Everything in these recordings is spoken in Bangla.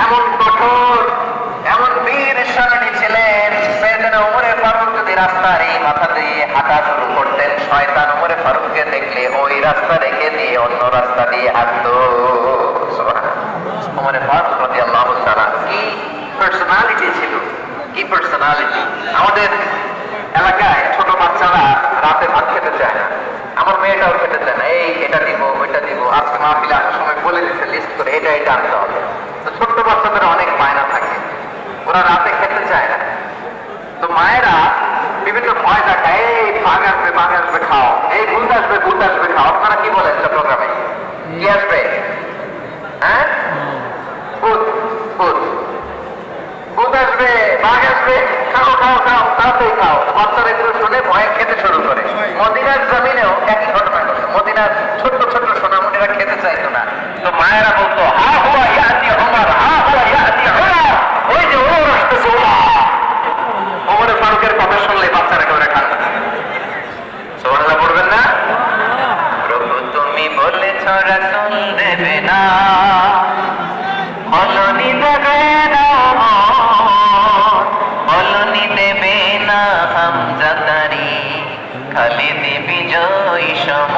এমন কঠোর, এমন বীর ঈশ্বরণী ছিলেন। সাইয়েদনা ওমরে ফারুক যদি রাস্তার এই মাথা দিয়ে হাঁটা শুরু করতেন, শয়তান ওমরে ফারুককে দেখলে ওই রাস্তা রেখে দিয়ে অন্য রাস্তা দিয়ে হাঁটতো। সুবহানাল্লাহ। ওমরে ফারুক রাদিয়াল্লাহু তাআলা কি পার্সোনালিটি ছিল, কি পার্সোনালিটি! আমাদের এলাকায় ছোট বাচ্চারা রাতে ভাত খেতে চায় না, আমার মেয়েটাও খেতে চায় না। এই এটা দিব, ওইটা দিব, আজকে মাহফিলে আসার সময় বলে দিচ্ছে লিস্ট করে এটা এটা আনতে হবে। তো ছোট্ট বাচ্চাদের অনেক বায়না থাকে, ওরা রাতে খেতে চায় না। তো মায়েরা বিভিন্ন ভয় দেখায়, এই বাঘ আসবে খাও, এই ভূত আসবে খাও। আপনারা কি বলেন চট্টগ্রামে? কি আসবে? হ্যাঁ, ভূত ভূত ভূত আসবে, বাঘ আসবে, খাও খাও খাও, তাড়াতাড়ি খাও। বাচ্চারা এগুলো শুনে ভয়ে খেতে শুরু করে। মদিনার জমিনেও একই ঘটনা ঘটে। মদিনার ছোট্ট ছোট্ট সোনামণিরা খেতে চাইতো না, তো মায়েরা বলতো হা হুয়া ইয়াতি ওমর, হা হুয়া ইয়াতি ওমর, ওই যে ওমর আসতেছে ওমর। ওমরে ফারুকের কথা শুনলে বাচ্চারা একেবারে কাঁদে। সুবহানাল্লাহ পড়বেন না? প্রভু তুমি বলেছ রাসূল দেবে না, বলনি দেবে না, বলনি দেবে না হামজাতারি, খালিদ বিজয় সম।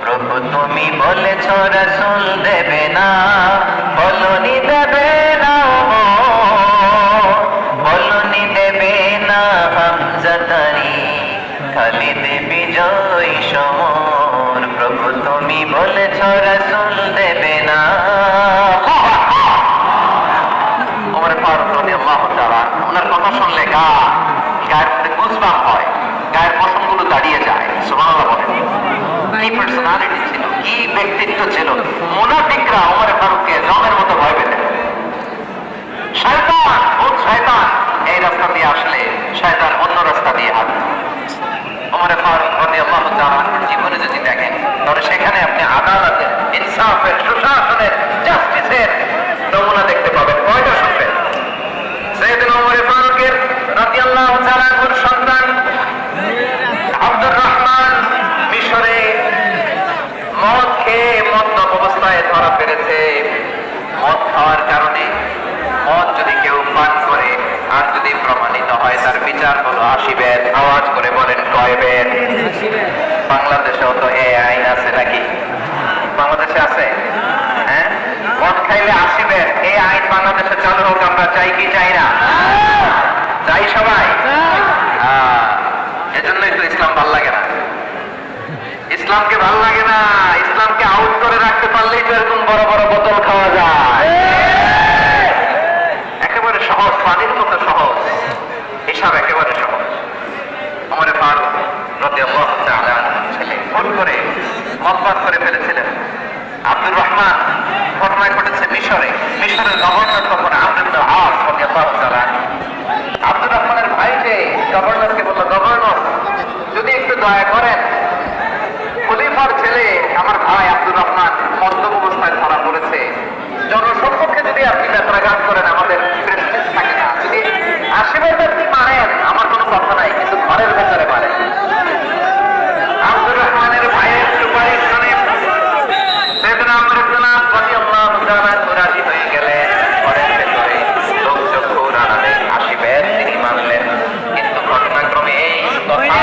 প্রভু তুমি বলেছ রাসূল দেবে না, বলনি দেবে না, বলনি দেবে না হামজাতারি, খালিদ বিজয় সম। প্রভু তুমি বলেছ রাসূল দেবে না। ওমর ফারুক রাদিয়াল্লাহু তাআলা ওনার কথা শুনলে গায়ের মধ্যে গুজবাম্প হয়, গায়ের পশমগুলো দাঁড়িয়ে যায়। সুবহানাল্লাহ বলেন। কি পার্সোনালিটি ছিল, কি ব্যক্তিত্ব ছিল! মুনাফিকরা ওমর ফারুককে জমের মতো ভয় পেতেন। শয়তান, ভূত শয়তান এই রাস্তা দিয়ে আসলে শয়তান অন্য রাস্তা দিয়ে হাঁটত। ওমর ফারুক রাদিয়াল্লাহু তাআলা জীবনে যদি দেখেন, তাহলে সেখানে আপনি আদালতের, ইনসাফের, সুশাসনের, জাস্টিসের নমুনা দেখতে পাবেন। কয়টা শুনবেন? সাইয়েদনা ওমর ফারুকের রাদিয়াল্লাহু তাআলা আনহুর সন্তান আব্দুর রহমান মিশরে মদ খেয়ে মদ্যপ অবস্থায় ধরা পড়েছে। মদ খাওয়ার কারণে, মদ যদি কেউ পান করে আর যদি প্রমাণিত হয়, তার বিচার হলো 80 বেত। আওয়াজ করে বলেন কয় বেত? বাংলাদেশেও তো এই আইন আছে নাকি? বাংলাদেশে আছে? হ্যাঁ, মদ খাইলে 80 বেত, এই আইন বাংলাদেশে চালু হোক। আমরা চাই কি চাই না? চাই সবাই। এজন্যই তো ইসলাম ভাল লাগে না। ইসলামকে ভাল লাগে না। ইসলামকে আউট করে রাখতে পারলেই তো এরকম বড় বড় বোতল খাওয়া যায়। একেবারে সহজ, পানির মতো সহজ, এসব একেবারে সহজ। ওমর ফারুক রাদিয়াল্লাহু তাআলা ছেলে ফোন করে মদ পান করে ফেলেছিলেন। আব্দুর রহমান, ঘটনা ঘটেছে মিশরে। মিশরের গভর্নর তখন আমর ইবনে আস রাদিয়াল্লাহু তাআলা। আব্দুর রহমানের ভাই যে গভর্নরকে বলল, গভর্নর যদি একটু দয়া করেন, খলিফার ছেলে আমার ভাই আব্দুর রহমান মদ্যপ অবস্থায় ধরা পড়েছে, জনসম্মুখে যদি আপনি ব্যত্রাঘাত করেন আমাদের প্রেস্টিজ থাকে না। যদি 80 বেত আপনি মারেন আমার কোনো কথা নাই, কিন্তু ঘরের ভেতরে মারেন। আব্দুর রহমানের ভাইয়ের সুপারিশ শুনে সাইয়েদনা আমর ইবনে আস রাদিয়াল্লাহু তাআলা রাজি হয়ে গেলেন। ঘরের ভেতরে লোক চক্ষু আনালে 80 বেত তিনি মানলেন। কিন্তু ঘটনাক্রমে এই কথা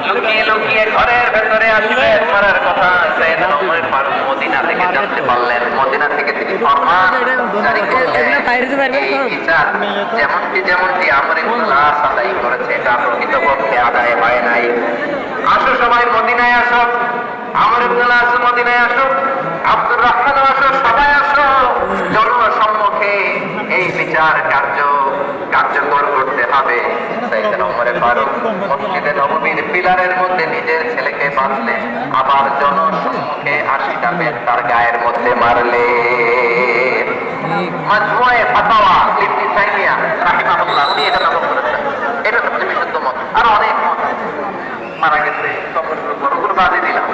লুকিয়ে লুকিয়ে ঘরের ভেতরে 80 বেত মারার কথা সাইয়েদনা ওমর ফারুক মদিনা থেকে জানতে পারলেন। মদিনা থেকে তিনি ফরমান জারি করলেন, এই বিচার যেমনটি আমর ইবনে আস আদায় করেছে, এটা প্রকৃতপক্ষে আদায় হয় নাই। আসো সবাই মদিনায় আসো, আমর ইবনে আস মদিনায় আসো, আব্দুর রহমান আসো, সবাই আসো। জনসম্মুখে এই বিচার কার্যকর করতে হবে। সাইয়েদনা ওমর ফারুক মসজিদে নববীর পিলারের মধ্যে নিজের ছেলেকে বাঁধলে, আবার জনসম্মুখে 80টা বেত তার গায়ের মধ্যে মারলে। মাজমুয়ে ফাতাওয়া ইবনে তাইমিয়া রাহিমাহুল্লাহ উনি এটা নাম করেছেন। এটা সবচেয়ে বিশুদ্ধ মত। আর অনেক মত মারা গেছে, তখন বড়গুলো বাদে দিলাম।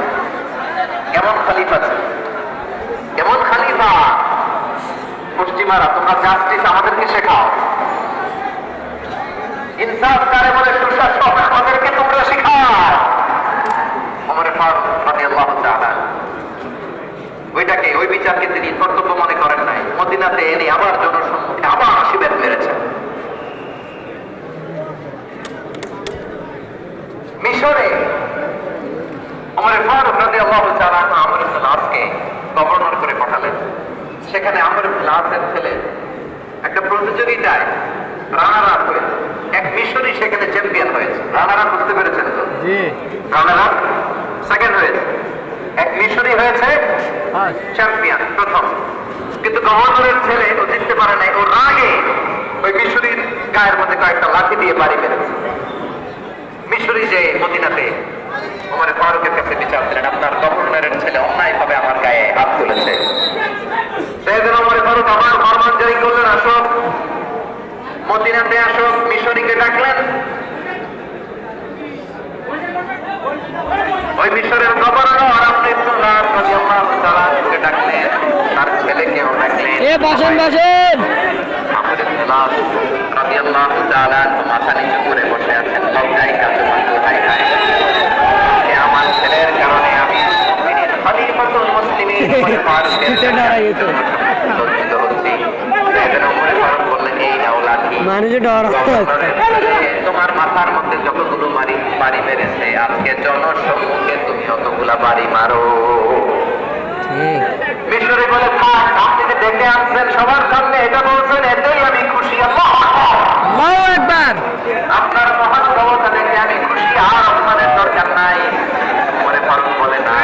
কেমন খলিফা ছিল, কেমন খলিফা! পশ্চিমারা তোমরা জাস্টিস আমাদেরকে শেখাও, ইনসাফ কারে বলে, সুশাসন আমাদেরকে তোমরা শেখাও। ওমর ফারুক রাদিয়াল্লাহু তাআলা ওইটাকে, ওই বিচারকে তিনি কর্তব্য মনে করেন নাই। সেখানে আমর ইবনে আসের ছেলে একটা প্রতিযোগিতায় রানার আপ হয়েছে। এক মিশরি সেখানে চ্যাম্পিয়ন হয়েছে। রানার আপ বুঝতে পেরেছেন তো? রানার আপ সেকেন্ড হয়েছে, এক মিশরি হয়েছে চ্যাম্পিয়ন প্রথম। কিন্তু গভর্নরের ছেলে ও জিততে পারে নাই। ওর রাগে ওই মিশরির গায়ের মধ্যে কয়েকটা লাঠি দিয়ে বাড়ি মেরেছে। মিশরি যে মদিনাতে ওমর ফারুকের কাছে বিচার দিলেন, আপনার গভর্নরের ছেলে অন্যায় ভাবে আমার গায়ে হাত তুলেছে। সেদিন ওমর ফারুক আবার ফরমান জারি করলেন, আসো মদিনাতে আসো। মিশরীকে ডাকলেন। ওই মিশরের গভর্নর আপনি ডাকলেন, তার ছেলেকেও ডাকলেন। মাথা নিচু করে বসে আছেন, আমার ছেলের কারণে আমি খলিফাতুল মুসলিমিন লজ্জিত হচ্ছি। বললেন, এই নাও লাঠি, তোমার মাথার মধ্যে যতগুলো বাড়ি মেরেছে আজকে জনসম্মুখে তুমি অতগুলা বাড়ি মারো। মিশরে বলে, থাক, আপনি যে ডেকে আনছেন সবার সামনে এটা বলছেন, এতেই আমি খুশি। আপনার মহান ক্ষমতা দেখে আমি খুশি, আর অপমানের দরকার নাই। মনে ফারুক বলে, না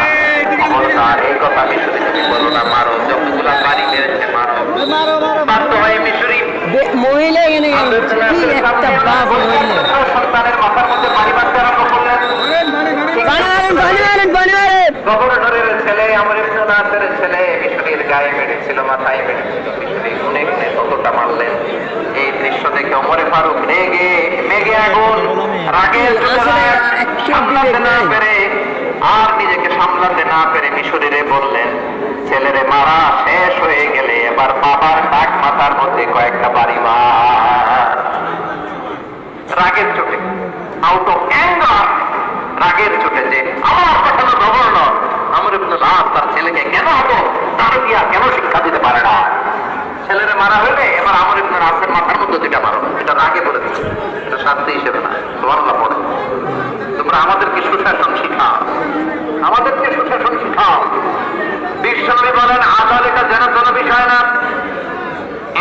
খবরদার, এই কথা মিশরি তুমি বলো না, মারো, যতগুলা বাড়ি মেরেছে মারো। বাধ্য হয়ে মিশরি সন্তানের মাথার মধ্যে বাড়ি মারতে আরম্ভ করলেন। গভর্নরের ছেলে, আমর ইবনে নাসের ছেলে মিশরীর গায়ে মেরেছিল, মাথায় মেরেছিল। মিশরী গুনে গুনে ততটা মারলেন। এই দৃশ্য দেখে ওমর ফারুক মেঘে আগুন, রাগে সামলাতে না পেরে আর নিজেকে সামলাতে না পেরে মিশরীরে বললেন, ছেলেরে মারা শেষ হয়ে গেলে এবার বাবার টাক মাথার মধ্যে কয়েকটা বাড়ি মার। রাগের চোটে, আউট অফ অ্যাঙ্গার, রাগের চোটে, যে আমার পাঠানো গভর্নর আমর ইবনে আস তার ছেলেকে কেন হতো তার দিয়া কেন শিক্ষা দিতে পারে না। ছেলেরে মারা হইলে এবার আমর ইবনে আসের মাথার মধ্যে যেটা মারো, এটা রাগে বলে দিচ্ছে, এটা শাস্তি হিসেবে না। সুবহানাল্লাহ পড়ে, তোমরা আমাদেরকে সুশাসন শিখাও, আমাদেরকে সুশাসন শিখাও। বিশ্বনবী বলেন, আদাল এটা যেন কোনো বিষয় না,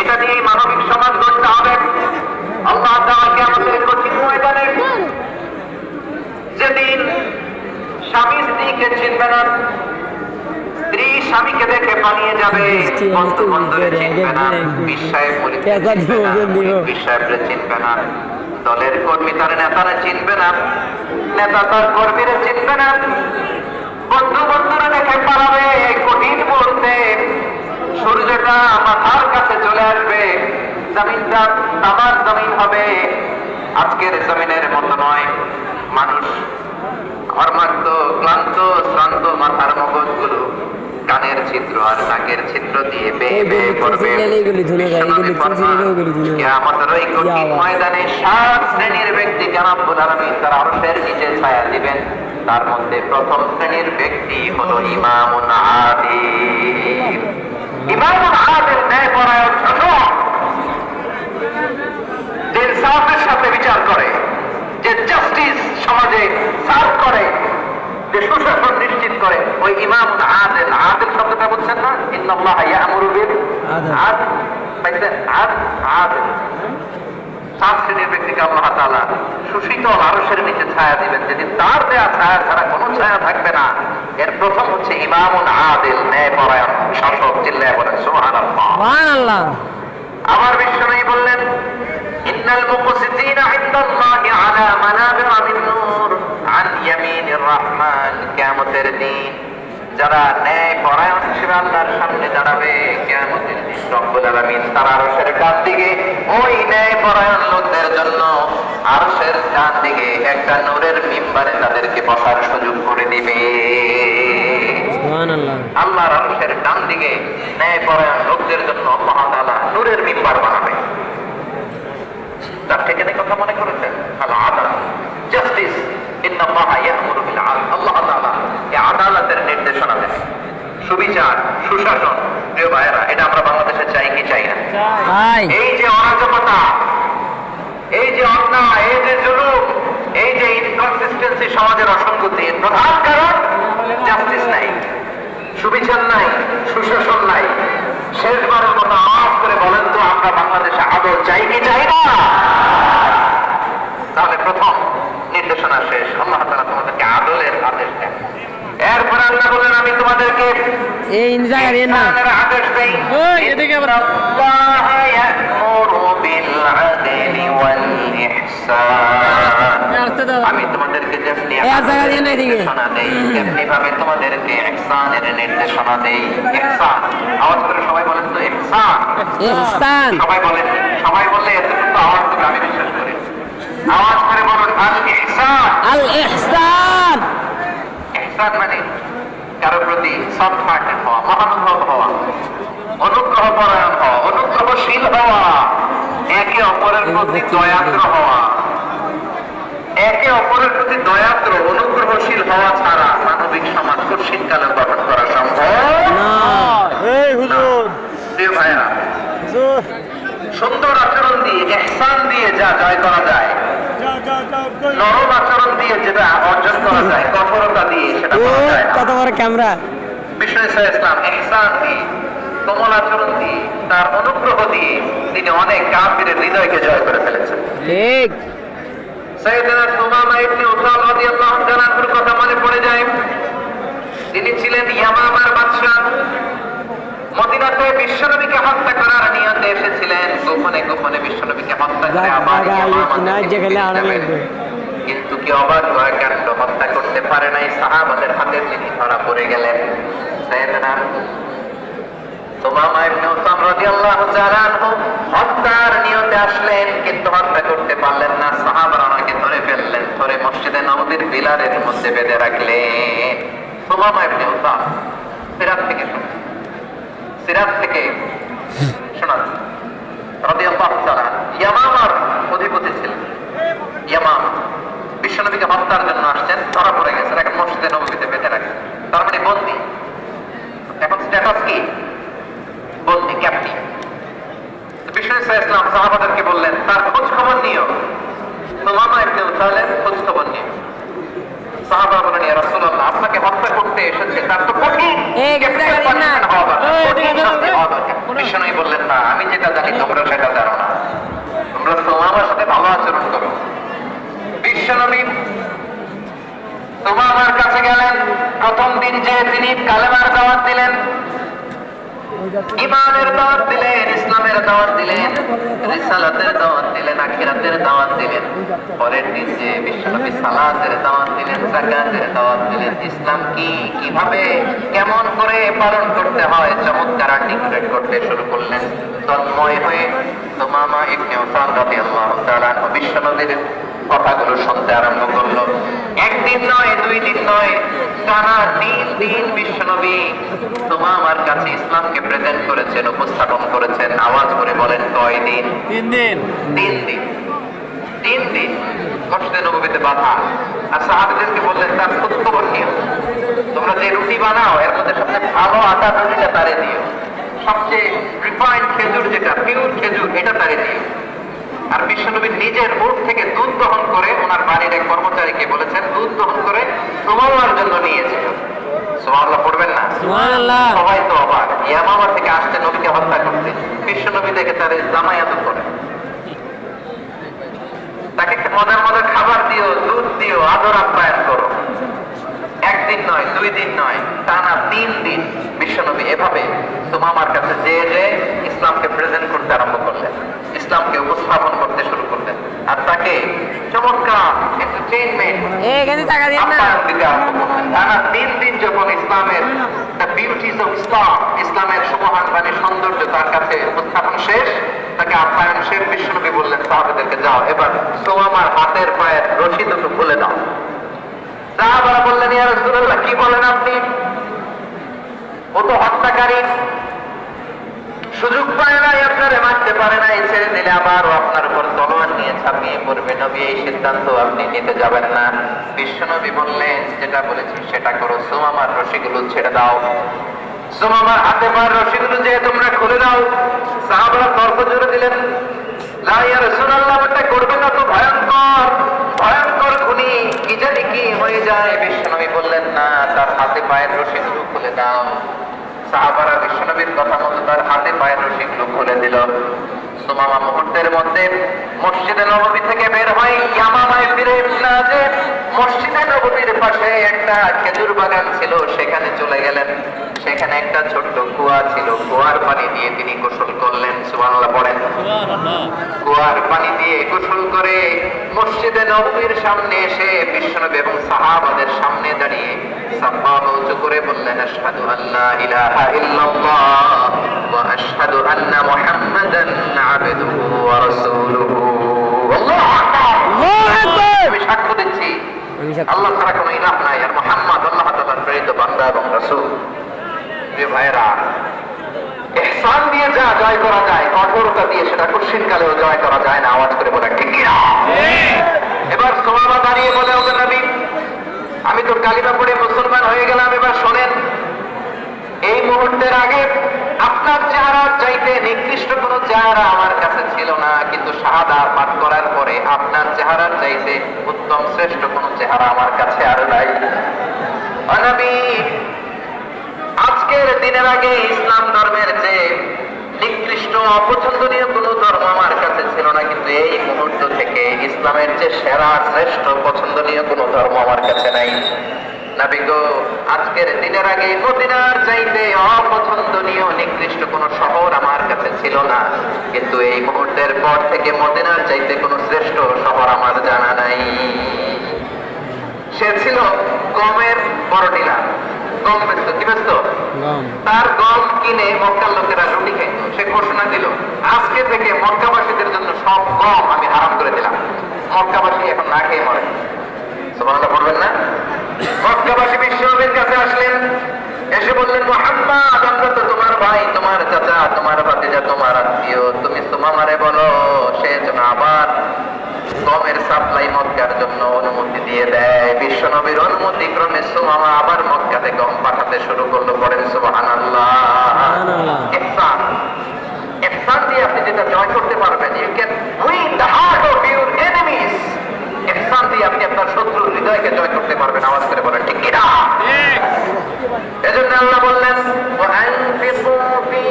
এটা দিয়েই মানবিক সমাজ গড়তে হবে। আল্লাহ তাআলাকে আমাদের কঠিন ময়দানে, যেদিন স্বামী স্ত্রীকে চিনবে না, স্ত্রী স্বামীকে দেখে পালিয়ে যাবে, বন্ধু বন্ধুরে চিনবে না, বিশ্বায় বিশ্বায়রে চিনবে না, দলের কর্মী তার নেতারে চিনবে না, নেতা তার কর্মীরে চিনবে না, বন্ধু বন্ধুরা দেখে পালাবে। কঠিন মুহূর্তে সূর্যটা মাথার কাছে চলে আসবে, জমিনটা তামার জমিন হবে। আজকের জমিনের মতো নয়, মানুষ ঘর্মাক্ত, ক্লান্ত, শ্রান্ত মাথার মগজগুলো কানের ছিদ্র আর নাকের ছিদ্র দিয়ে বেয়ে বেয়ে পড়বে। কিয়ামতের ওই কঠিন ময়দানে 7 শ্রেণীর ব্যক্তি রব্বুল আলামিন তার আরশের নিচে ছায়া দিবেন। তার মধ্যে প্রথম শ্রেণীর ব্যক্তি হলো ইমামুন আদিল। ইমামুন আদিল ন্যায়পরায়ণ শাসক, যে ইনসাফের সাথে বিচার করে, যে জাস্টিস সমাজে সার্ভ করে, যে সুশাসন নিশ্চিত করে, ওই ইমামুন আদিল। আদিল শব্দটা বুঝছেন না? ইন্নাল্লাহা ইয়া'মুরু বিল আদল। পাইছেন? আদিল। 7 শ্রেণীর ব্যক্তিকে আল্লাহ তাআলা সুশীতল আরশের নিচে ছায়া দিবেন, যেদিন তার দেয়া ছায়া ছাড়া কোনো ছায়া থাকবে না। এর প্রথম হচ্ছে ইমামুন আদিল, ন্যায়পরায়ণ শাসক। চিল্লায়ে বলেন সুবহানাল্লাহ। সুবহানাল্লাহ। আমার বিশ্বনবী বললেন, ইন্নাল মুকসিতিনা ইনদাল্লাহি আলা মানাবিরা মিন নূর আন ইয়ামিনির রহমান। কিয়ামতের দিন যারা ন্যায়পরায়ণ হিসেবে আল্লাহর সামনে দাঁড়াবে, কিয়ামতের দিন রব্বুল আলামিন তার আরশের ডান দিকে ওই ন্যায়পরায়ণ লোকদের জন্য আরশের ডান দিকে একটা নূরের মিম্বারে তাদেরকে বসার সুযোগ করে দিবে। সুবহানাল্লাহ। আল্লাহর আরশের ডান দিকে ন্যায়পরায়ণ লোকদের জন্য আল্লাহ তাআলা নূরের মিম্বার বানাবে। তার থেকে কথা মনে করেছেন? আল-আদল, জাস্টিস। ইন্নাল্লাহা ইয়া'মুরু বিল আদল। আল্লাহ তাআলা এই আদালতের নির্দেশনা দেন, সুবিচার, সুশাসন। প্রিয় ভাইয়েরা, এটা আমরা বাংলাদেশে চাই কি চাই না? চাই। এই যে অরাজকতা, এই যে অন্যায়, এই যে জুলুম, এই যে ইনকনসিস্টেন্সি, সমাজের অসঙ্গতি, প্রধান কারণ জাস্টিস নাই, সুবিচার নাই, সুশাসন নাই। শেষ চাই কি চাই না? তাহলে প্রথম নির্দেশনা শেষ, আল্লাহ তাআলা তোমাদেরকে আদলের আদেশ দেন। এরপর আল্লাহ বলেন আমি তোমাদেরকে এই জায়গার এর না ইহসানের আদেশ দেই। ওই এদিকে আবার আল্লাহ ইয়া'মুরু বিল আদলি ওয়াল ইহসান। আমি তোমাদেরকে যেমনি নির্দেশনা দেই তেমনি ভাবে তোমাদেরকে ইহসানের নির্দেশনা দেই। ইহসান, আওয়াজ করে সবাই বলেন তো ইহসান। ইহসান সবাই বললে এতটুকু আওয়াজ করে আমি বিশ্বাস করি। আওয়াজ করে বলুন আল ইহসান। আল ইহসান ইহসান মানে কারো প্রতি সফট হার্টেড হওয়া, মহানুভব হওয়া, অনুগ্রহ পরায়ণ হওয়া, অনুগ্রহশীল হওয়া, একে অপরের প্রতি দয়াদ্র হওয়া। একে অপরের প্রতি দয়াদ্র অনুগ্রহশীল হওয়া ছাড়া মানবিক সমাজ কঠিনকালে গঠন করা সম্ভব না। এই হুজুর প্রিয় ভাইরা, সুন্দর আচরণ দিয়ে ইহসান দিয়ে যা জয় করা যায়, নরম আচরণ দিয়ে যেটা অর্জন করা যায়, কঠোরতা দিয়ে সেটা করা যায় না। কত বড় ক্যামেরা বিষ্ণু ইসলাম ইহসান দিয়ে, কোমল আচরণ দিয়ে, তার অনুগ্রহ দিয়ে তিনি অনেক কাফিরের হৃদয়কে জয় করে ফেলেছেন। ঠিক সাইয়েদনা সুমামা ইবনে উসাল রাদিয়াল্লাহু তাআলার কথা মনে পড়ে যায়। তিনি ছিলেন ইয়ামামার বাদশা। মদিনাতে বিশ্বনবীকে হত্যা করার নিয়তে এসেছিলেন। গোপনে গোপনে বিশ্বনবীকে হত্যা করে আবার কিন্তু কি অবাক হওয়ার কাণ্ড, হত্যা করতে পারে নাই, সাহাবাদের হাতে তিনি ধরা পড়ে গেলেন। সাইয়েদনা সুমামা ইবনে উসাল রাদিয়াল্লাহু তাআলা হত্যার নিয়তে আসলেন কিন্তু হত্যা করতে পারলেন না। সাহাবারা ওনাকে ধরে ফেললেন, ধরে মসজিদে নববীর পিলারের মধ্যে বেঁধে রাখলেন। সুমামা ইবনে উসাল সিরাত থেকে শোনাচ্ছি রাদিয়াল্লাহু তাআলা ইয়ামামার অধিপতি ছিলেন। ইয়ামাম বিশ্বনবীকে হত্যার জন্য আসছেন, ধরা পড়ে গেছেন, এখন মসজিদে নববীতে বেঁধে রাখছেন, তার মানে বন্দী। এখন স্ট্যাটাস কি? বন্দী, ক্যাপ্টিভ। বিষ্ণু ইসলাম সাহাবাদেরকে বললেন তার খোঁজ খবর নিও। সুমামা ইবনে উসালের খোঁজ খবর নিও। সাহাবা বলেন ইয়া রাসূলুল্লাহ, আপনাকে হত্যা করতে এসেছে, তার তো কঠিন বিষ্ণু বললেন না, আমি যেটা জানি তোমরা সেটা জানো না, তোমরা সুমামার সাথে ভালো আচরণ করো। বিশ্বনবী সুমামার কাছে গেলেন। প্রথম দিন যে তিনি কালেমার দাওয়াত দিলেন, ঈমানের দাওয়াত দিলেন, ইসলামের দাওয়াত দিলেন, রিসালাতের দাওয়াত দিলেন, আখিরাতের দাওয়াত দিলেন। পরের দিন যে বিশ্বনবী সালাতের দাওয়াত দিলেন, যাকাতের দাওয়াত দিলেন, ইসলাম কি, কিভাবে, কেমন করে পালন করতে হয় চমৎকার আর্টিকুলেট করতে শুরু করলেন। তন্ময় হয়ে সুমামা ইবনে উসাল রাদিয়াল্লাহু তাআলা বিশ্বনবীর কথাগুলো শুনতে আরম্ভ করলো। একদিন নয়, দুই দিন নয়, টানা 3 দিন বিশ্বনবী সুমামার কাছে ইসলামকে প্রেজেন্ট করেছেন, উপস্থাপন করেছেন। আওয়াজ করে বলেন কয় দিন? 3 দিন। 3 দিন। 3 দিন মসজিদে নববীতে বাঁধা। আর সাহাবীদেরকে বললেন তার খোঁজ খবর নিও। তোমরা যে রুটি বানাও এর মধ্যে সবচেয়ে ভালো আটা রুটিটা তারে দিও, সবচেয়ে রিফাইন্ড খেজুর যেটা পিওর খেজুর এটা তারে দিও। আর বিশ্বনবী নিজের মুখ থেকে দুধ দহন করে ওনার বাড়ির এক কর্মচারীকে বলেছেন দুধ দহন করে সুমামার জন্য নিয়েছে। সুবহানাল্লাহ পড়বেন না? সুবহানাল্লাহ। সবাই তো অবাক, ইয়ামামা থেকে আসছে নবীকে হত্যা করতে, বিশ্বনবী দেখে তার জামায়াত করে, তাকে মজার মজার খাবার দিও, দুধ দিও, আদর আপ্যায়ন করো। একদিন নয়, 2 দিন নয়, টানা 3 দিন বিশ্বনবী এভাবে সুমামার কাছে যে ইসলামকে প্রেজেন্ট করতে আরম্ভ করলেন, ইসলামকে উপস্থাপন করতে শুরু করলেন। আর তাকে চমৎকার এন্টারটেইনমেন্ট আপ্যায়ন দিতে আরম্ভ করলেন। টানা 3 দিন যখন ইসলামের দ্য বিউটিজ অফ ইসলাম, ইসলামের সুমহান মানে সৌন্দর্য তার কাছে উপস্থাপন শেষ, তাকে আপ্যায়ন শেষ, বিশ্বনবী বললেন সাহাবাদেরকে যাও এবার সুমামার হাতের পায়ের রশি দুটো খুলে দাও। সাহাবারা বললেন ইয়া রাসূলুল্লাহ কি বলেন আপনি? ও তো হত্যাকারী, সুযোগ পায় নাই, আপনারে মারতে পারে নাই, ছেড়ে দিলে আবারও আপনার উপর তলোয়ার নিয়ে ঝাঁপিয়ে পড়বে। নবী এই সিদ্ধান্ত আপনি নিতে যাবেন না। বিশ্বনবী বললেন যেটা বলেছি সেটা করো, সুমামার রশিগুলো ছেড়ে দাও, সুমামার হাতে পায়ের রশিগুলো যে তোমরা খুলে দাও। সাহাবারা তর্ক জোরে দিলেন লা ইয়া রাসূলুল্লাহ, এটা করবেন না, তো ভয়ঙ্কর ভয়ঙ্কর খুনি, কি জানি কি হয়ে যায়। বিশ্বনবী বললেন না, তার হাতে পায়ের রশিগুলো খুলে দাও। সাহাবারা বিশ্বনবীর কথা মতো তার হাতে পায়ের রশিগুলো খুলে দিল। সুমামা মুহূর্তের মধ্যে মসজিদে নববী থেকে বের হয় ইয়ামামায় ফিরে না যে মসজিদে নববীর পাশে একটা খেজুর বাগান ছিল, সেখানে চলে গেলেন। সেখানে একটা ছোট্ট কুয়া ছিল, কুয়ার পানি দিয়ে তিনি গোসল করলেন। সুবহানাল্লাহ পড়েন। কুয়ার পানি দিয়ে গোসল করে মসজিদে নববীর সামনে এসে বিশ্বনবী এবং সাহাবাদের সামনে দাঁড়িয়ে সাফা উঁচু করে বললেন, আশহাদু আল্লা ইলাহা ইল্লাল্লাহ ওয়া আশহাদু আন্না মুহাম্মাদান আবদুহু ওয়া রাসূলুহু। আল্লাহু আকবার। আল্লাহু আকবার। আমি সাক্ষ্য দিচ্ছি আল্লাহ ছাড়া কোনো ইলাহ নাই, আর মুহাম্মদ আল্লাহ তাআলার প্রেরিত বান্দা এবং রাসূল। প্রিয় ভাইরা, ইহসান দিয়ে যা জয় করা যায়, কঠোরতা দিয়ে সেটা কঠিন কালেও জয় করা যায় না। আওয়াজ করে বলে ঠিক কিনা? এবার সুমামা দাঁড়িয়ে বলে, ওগো নবী, আমি তো কালিমা পড়ে মুসলমান হয়ে গেলাম, এবার শোনেন, এই মুহূর্তের আগে আপনার চেহারার চাইতে নিকৃষ্ট কোনো চেহারা আমার কাছে ছিল না, কিন্তু শাহাদা পাঠ করার পরে আপনার চেহারার চাইতে উত্তম শ্রেষ্ঠ কোনো চেহারা আমার কাছে আর নাই। ও নবী, আজকের দিনের আগে ইসলাম ধর্মের যে নিকৃষ্ট অপছন্দনীয় কোনো ধর্ম আমার কাছে ছিল না, কিন্তু এই মুহূর্ত থেকে ইসলামের যে সেরা শ্রেষ্ঠ পছন্দনীয় কোনো ধর্ম আমার কাছে নাই। নবী গো, আজকের দিনের আগে মদিনার চাইতে অপছন্দনীয় নিকৃষ্ট কোনো শহর আমার কাছে ছিল না, কিন্তু এই মুহূর্তের পর থেকে মদিনার চাইতে কোনো শ্রেষ্ঠ শহর আমার জানা নাই। সে ছিল গমের বড় ডিলার, গম বেচত। কি বেচত? তার গম কিনে মক্কার লোকেরা রুটি খাইত। সে ঘোষণা দিল, আজকে থেকে মক্কাবাসীদের জন্য সব গম আমি হারাম করে দিলাম, মক্কাবাসী এখন না খেয়ে মরে। সুবহানাল্লাহ পড়বেন না? মক্কাবাসী বিশ্বনবীর কাছে আসলেন, এসে বললেন, মুহাম্মদ, আমরা তো তোমার ভাই, তোমার চাচা, তোমার ভাতিজা, তোমার আত্মীয়, তুমি সুমামারে বলো সে যেন আবার গমের সাপ্লাই মক্কার জন্য অনুমতি দিয়ে দেয়। বিশ্বনবীর অনুমতি ক্রমে সুমামা আবার মক্কাতে গম পাঠাতে শুরু করলো। পড়েন সুবহানাল্লাহ। ইহসান, ইহসান দিয়ে আপনি যেটা জয় করতে পারবেন, you can win the heart of your enemies. ইহসান দিয়ে আপনি আপনার শত্রুর হৃদয়কে জয় করতে পারবেন। আওয়াজ করে বলেন ঠিক কিনা? এজন্য আল্লাহ বললেন, ওয়ানফিকু ফি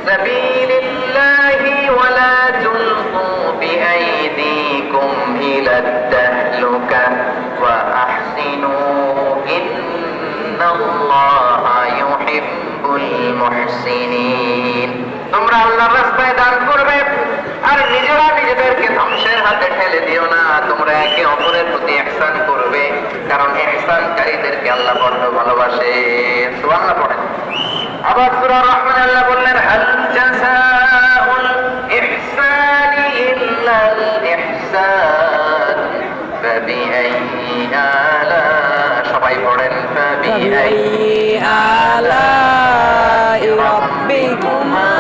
সাবিলিল্লাহি ওয়া লা তুলকু বিআইদিকুম ইলা তাহলুকা ওয়া আহসিনু ইন্নাল্লাহা ইউহিব্বুল মুহসিনিন। তোমরা আল্লাহর রাস্তায় দান করবে আর নিজেরা নিজেদেরকে ধ্বংসের হাতে ঠেলে দিও না। তোমরা একে অপরের প্রতি ইহসান করবে, কারণ ইহসানকারীদেরকে আল্লাহ বড় ভালোবাসে। সুবহানাল্লাহ পড়েন। আবার সূরা রহমান আল্লাহ বললেন, হাল জাযাউল ইহসানি ইল্লাল ইহসান ফাবিআইয়ি আলা, সবাই পড়েন, ফাবিআইয়ি আলা'i রাব্বিকুমা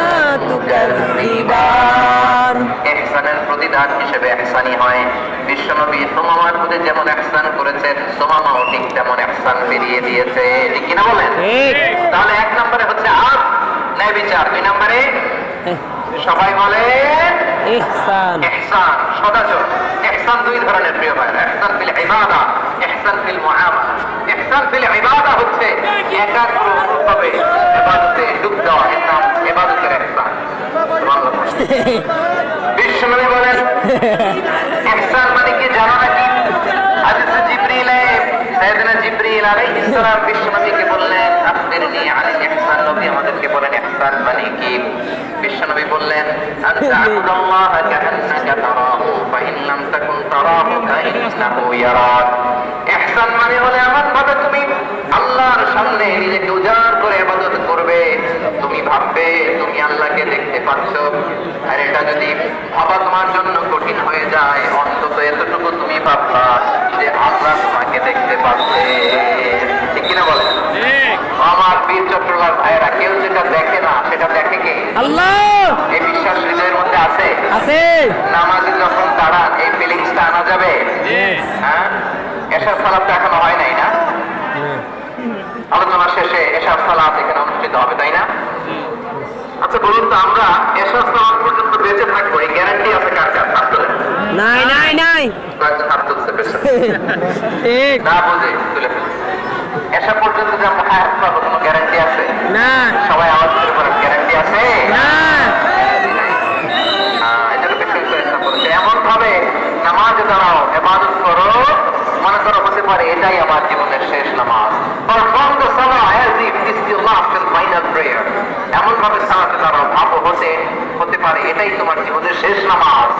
তুকাযযিবান। ইহসানের প্রতিদান হিসেবে ইহসানি হয়। বিশ্বনবী সুমামার প্রতি যেমন ইহসান করেছেন, সুমামাও ঠিক তেমন ইহসান ফিরিয়ে দিয়েছে। ঠিক কিনা বলেন? তাহলে এক নম্বরে হচ্ছে আদ, ন্যায় বিচার। দুই নম্বরে সবাই বলেন ইহসান। ইহসান, সদাচরণ। ইহসান দুই ধরনের প্রিয় ভাই, ইহসান ফিল ইবাদা, ইহসান ফিল মুআমালা। ইহসান ফিল ইবাদা হচ্ছে একাগ্র অনুভাবে ইবাদতে ডুব দেওয়া, এর নাম ইবাদতের ইহসান। সুবহানাল্লাহ। বিশ্বনবী বলেন, ইহসান মানে কি জানো নাকি? হাদিসে জিবরিলে সাইয়েদনা জিবরিল আলাইহিস সালাম বিশ্বনবীকে বললেন, আখবিরনি আনিল ইহসান। নবী আমাদেরকে বলেন ইহসান মানে কি? বিশ্বনবী বললেন, আনতা আবুদাল্লাহ কাআন্নাকা তারাহু ফাইন লাম তাকুন তারাহু ফাইন্নাহু ইয়ারাক। ইহসান মানে হলো এমন ভাবে তুমি আল্লাহর সামনে নিজেকে উজাড় করে ইবাদত করবে, তুমি ভাববে তুমি আল্লাহকে দেখতে পাচ্ছ। আর এটা যদি ভাবা তোমার জন্য কঠিন হয়ে যায়, অন্তত এতটুকু তুমি ভাববা যে আল্লাহ তোমাকে দেখতে পাচ্ছে। ঠিক কিনা বলেন? আমার বীর চট্টলার ভাইয়েরা, কেউ যেটা দেখে না সেটা দেখে কে? আল্লাহ। এই বিশ্বাস হৃদয়ের মধ্যে আছে? আছে। নামাজে যখন দাঁড়ান এই ফিলিংসটা আনা যাবে? হ্যাঁ, এশার সালাতটা এখনো হয় নাই না? আলোচনা শেষে এশার সালাত এখানে অনুষ্ঠিত হবে, তাই না? আচ্ছা বলুন তো, আমরা এশার সালাত পর্যন্ত বেঁচে থাকবো, এই গ্যারান্টি আছে কার কার? হাত তোলেন। নাই নাই নাই। কয়েকজন হাত তুলছে পেছনে। ঠিক না বুঝে তুলে ফেলছে। এশা পর্যন্ত যে আমরা হায়াত পাবো কোনো গ্যারান্টি আছে? না সবাই আওয়াজ করে বলেন, গ্যারান্টি আছে? না। এটাকে বেশি চেষ্টা করেছে এমন ভাবে করো, ভাবো হতে পারে এটাই তোমার জীবনের শেষ নামাজ।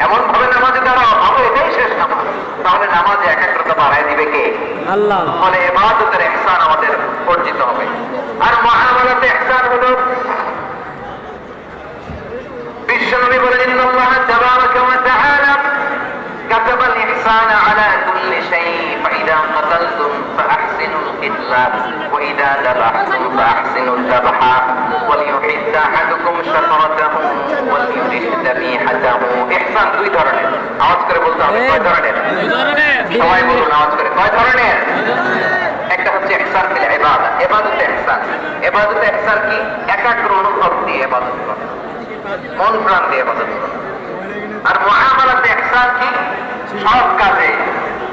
এমন ভাবে নামাজে দাঁড়াও, ভাবো এটাই শেষ নামাজ। তাহলে নামাজে একাগ্রতা বাড়ায় দিবে কে? আল্লাহ। ফলে ইবাদতের ইহসান আমাদের অর্জিত হবে। আর মুআমালাতে ইহসান হলো, বিশ্বনবী বলেন, ইন্নাল্লাহ তাবারাকা ওয়া তাআলা কাতাবাল ইহসানা আলা কুল্লি শাই, ফাইদা কাতালতুম ফাআহসিনুল কিতলা ওয়া ইদা যাবাহতুম ফাআহসিনুল যাবহা ওয়ালিয়ুহিদ্দা আহাদুকুম শাফরাতাহু ওয়ালিয়ুরিহ যাবিহাতাহু। ইহসান দুই ধরনের, আওয়াজ করে বলতে হবে কয় ধরনের? সবাই বলুন আওয়াজ করে, কয় ধরনের? একটা হচ্ছে ইহসান ফিল ইবাদা, ইবাদতে ইহসান। ইবাদতে ইহসান কি? একাগ্র অনুভব দিয়ে ইবাদত করা, মন প্রাণ দিয়ে ইবাদত করা। আর মুআমালাতে ইহসান কি? সব কাজে,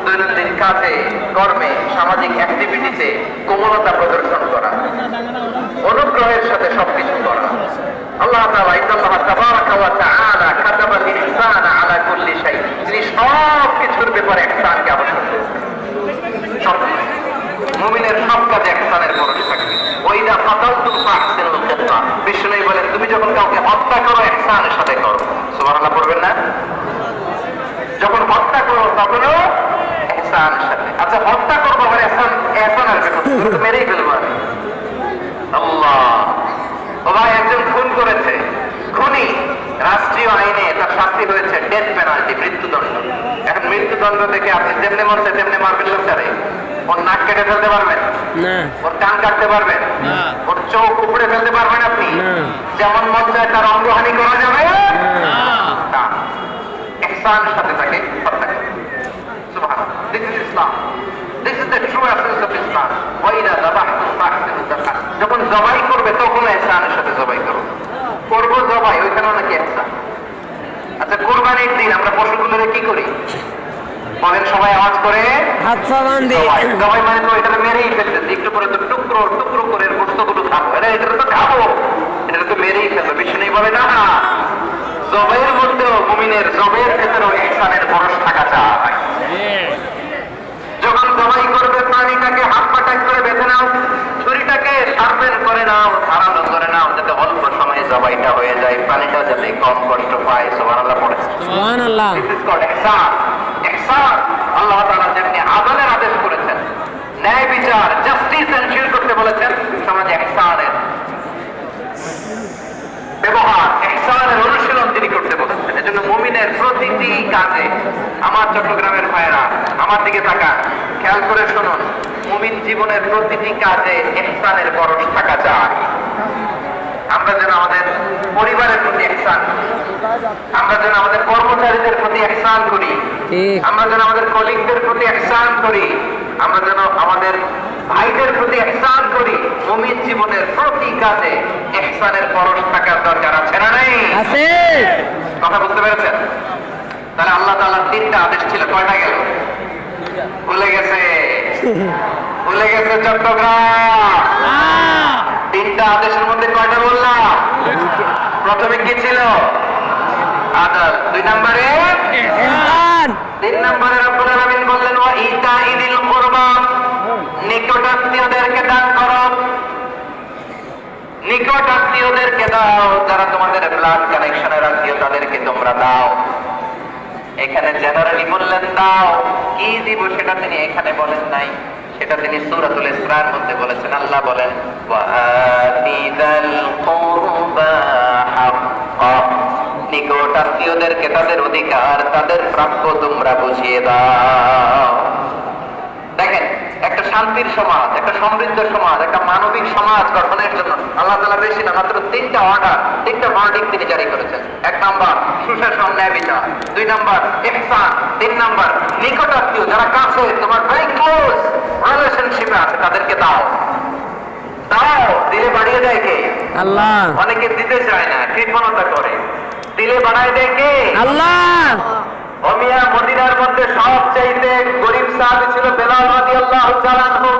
দৈনন্দিন কাজে, কর্মে, সামাজিক অ্যাক্টিভিটিতে কোমলতা প্রদর্শন করা, অনুগ্রহের সাথে সবকিছু করা। আল্লাহ তাআলা, ইন্নাল্লাহ তাবারাকা ওয়া তাআলা কাতাবাল ইহসানা আলা কুল্লি শাই, তিনি সব কিছুর ব্যাপারে ইহসানকে আবশ্যক করেছেন। সব মুমিনের সব কাজে ইহসানের পরশ থাকবে। ওয়া ইদা কাতালতুম ফাহসিনুল কিতলা, বিষ্ণু বলেন তুমি যখন কাউকে হত্যা করো ইহসানের সাথে করো। সুবহানাল্লাহ পড়বেন না? যখন হত্যা করো তখনও ইহসানের সাথে। আচ্ছা, হত্যা করবো মানে ইহসান আসবে কোথায়? তুমি তো মেরেই ফেলবো। আল্লাহ, ও ভাই, একজন খুন করেছে, খুনি, রাষ্ট্রীয় আইনে তার শাস্তি হয়েছে ডেথ পেনাল্টি, মৃত্যুদণ্ড। এখন মৃত্যুদণ্ড দেখে আপনি যেমনি মরছে তেমনি মারবেন সরকারে? ওর নাক কেটে ফেলতে পারবেন না। ওর কান কাটতে পারবেন না। ওর চোখ উপড়ে ফেলতে পারবেন আপনি? না। যেমন মন চায় তার অঙ্গহানি করা যাবে না। না। ইহসানের সাথে তাকে হত্যা করে। সুবহানাল্লাহ, this is Islam, this is the true essence of Islam. ওয়া ইদা যাবাহতুম ফাহসিনুল যাবহা, যখন জবাই করবে তখন ইহসানের সাথে জবাই করো। করবো জবাই, ওইখানেও নাকি ইহসান। আচ্ছা, কুরবানির দিন আমরা পশুগুলোরে কি করি বলেন? সবাই আওয়াজ করে, হাত পা বান্ধি। জবাই মানে তো এটা মেরেই ফেলতেছে, একটু পরে তো টুকরো টুকরো করে গোশতগুলো খাবো। এটা তো খাবো, এটা তো মেরেই ফেলবো। বিষ্ণু বলে না, জবাইয়ের মধ্যেও মুমিনের জবাইয়ের ভেতরেও ইহসানের পরশ থাকা চাই। যখন জবাই করবে প্রাণীটাকে হাত পা টাইট করে বেঁধে নাও, ছুরিটাকে শার্পেন করে নাও, ধারালো করে নাও, যাতে অল্প সময়ে জবাইটা হয়ে যায়, প্রাণীটা যাতে কম কষ্ট পায়। সুবহানাল্লাহ পড়ে। সুবহানাল্লাহ। দিস ইজ কল্ড ইহসান। ইহসান আল্লাহ তাআলা যেমনি আদলের আদেশ করেছেন, ন্যায় বিচার, জাস্টিস এনশিওর করতে বলেছেন, সমাজে ইহসানের ব্যবহার, ইহসানের অনুশীলন তিনি করতে বলেছেন। এজন্য মুমিনের প্রতিটি কাজে, আমার চট্টগ্রামের ভাইয়েরা আমার দিকে তাকান, খেয়াল করে শুনুন, মুমিন জীবনের প্রতিটি কাজে ইহসানের পরশ থাকা চাই। আমরা যেন আমাদের পরিবারের প্রতি ইহসান, আমরা যেন আমাদের কর্মচারীদের প্রতি ইহসান করি, আমরা যেন আমাদের কলিগদের প্রতি ইহসান করি, আমরা যেন আমাদের ভাইদের প্রতি ইহসান করি। মুমিন জীবনের প্রতি কাজে ইহসানের পরশ থাকার দরকার আছে না নাই? আছে। কথা বুঝতে পেরেছেন? তাহলে আল্লাহ তাআলার তিনটা আদেশ ছিল, কয়টা গেল? ভুলে গেছে, ভুলে গেছে চট্টগ্রাম। তিনটা আদেশের মধ্যে কয়টা বললাম? প্রথমে কি ছিল? আদল। 2 নম্বরে ইহসান। 3 নম্বরে রব্বুল আলামিন বললেন, ওয়া ইতাইদিল কুরবা, নিকটাত্মীয়দেরকে দান করো, নিকটাত্মীয়দেরকে দাও, যারা তোমাদের ব্লাড কানেকশনের আত্মীয় তাদেরকে তোমরা দাও। এখানে জেনারেলি বললেন দাও, কি দিব সেটা তিনি এখানে বলেন নাই, সেটা তিনি সূরাতুল ইসরার মধ্যে বলেছেন। আল্লাহ বলেন, ওয়া আতিযাল কুরবা হাক্কা, নিকট আত্মীয়দেরকে তাদের অধিকার, তাদের প্রাপ্য তোমরা বুঝিয়ে দাও। দেখেন, একটা শান্তির সমাজ, একটা সমৃদ্ধ সমাজ, একটা মানবিক সমাজ গঠনের জন্য আল্লাহ তাআলা বেশি না মাত্র 3টা অর্ডার, 3টা ভার্ডিক্ট তিনি জারি করেছেন। 1 নাম্বার সুশাসন, ন্যায় বিচার। 2 নাম্বার ইহসান। 3 নাম্বার নিকট আত্মীয়, যারা কাছে, তোমার ভেরি ক্লোজ রিলেশনশিপে আছে, তাদেরকে দাও। দাও, দিলে বাড়িয়ে দেয় কে? আল্লাহ। অনেকে দিতে চায় না, কৃপণতা করে। দিলে বাড়ায় দেয় কে? আল্লাহ। ওমিয়া মদিনার মধ্যে সবচাইতে গরিব সাহাবী ছিল বেলাল রাদিয়াল্লাহু তাআলা আনহু।